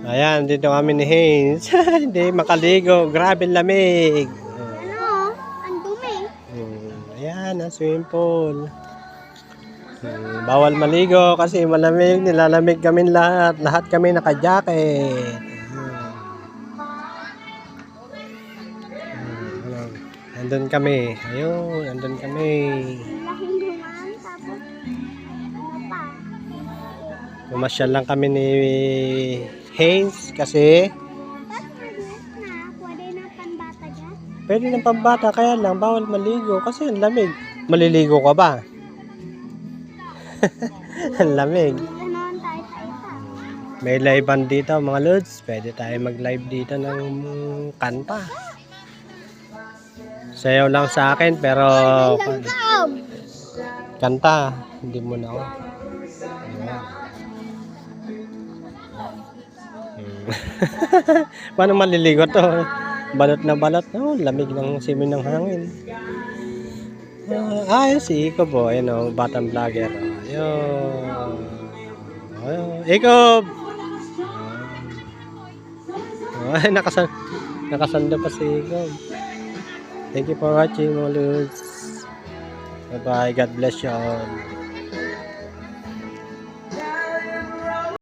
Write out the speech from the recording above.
Ayan, dito kami ni Haynes. Hindi makaligo. Grabe lamig. Ano? Ang dumi. Ayan, ang swimming pool. Bawal maligo kasi malamig. Nilalamig kami lahat. Lahat kami naka-jacket. Andun kami. Ayun, andun kami. Laking dumaan. Tapos, ano pa? Pumasyal lang kami ni Haynes kasi Tapos, na, pwede na panbata dyan. pwede ng pambata, kaya lang bawal maligo kasi ang lamig. Maliligo ka ba? Ang lamig. Ganoon tayo sa isa. May livean dito mga lods. Pwede tayo mag-live dito ng kanta. Sayaw lang sa akin pero Langgam! kanta. Hindi mo na ako. Paano maliligo to? Balot na balot. Oh, lamig ng simoy ng hangin. Si Iko po. Ayun o, batang vlogger. Ayun. Iko! Ay, nakasando pa si Iko. Thank you for watching mga lods. Bye bye. God bless you all.